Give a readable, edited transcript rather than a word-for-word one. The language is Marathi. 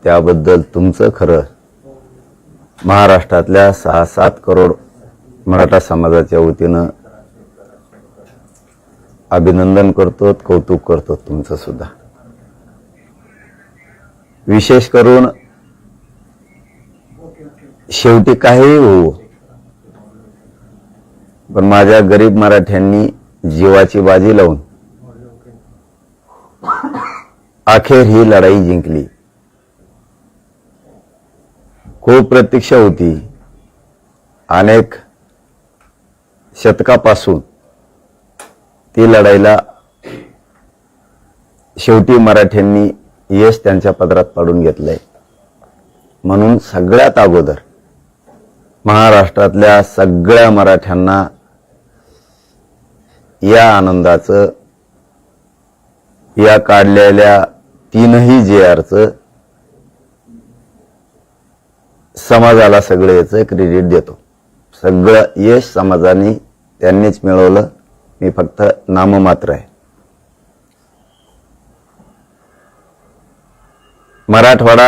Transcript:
त्याबद्दल तुमचं खरं महाराष्ट्रातल्या 6-7 करोड मराठा समाजाच्या वतीनं अभिनंदन करतो, कौतुक करतो तुमचं सुद्धा। विशेष करून शेवटी काही हो, पण माझ्या गरीब मराठ्यांनी जीवाची बाजी लावून अखेर ही लढाई जिंकली। खूप प्रतीक्षा होती, अनेक शतकापासून ती लढाईला शेवटी मराठ्यांनी यश त्यांच्या पदरात पाडून घेतलंय। म्हणून सगळ्यात अगोदर महाराष्ट्रातल्या सगळ्या मराठ्यांना या आनंदाचं, या काढलेल्या 3ही JRचं, समाजाला सगळं याचं क्रेडिट देतो। सगळं यश समाजाने त्यांनीच मिळवलं, मी फक्त नाममात्र आहे। मराठवाडा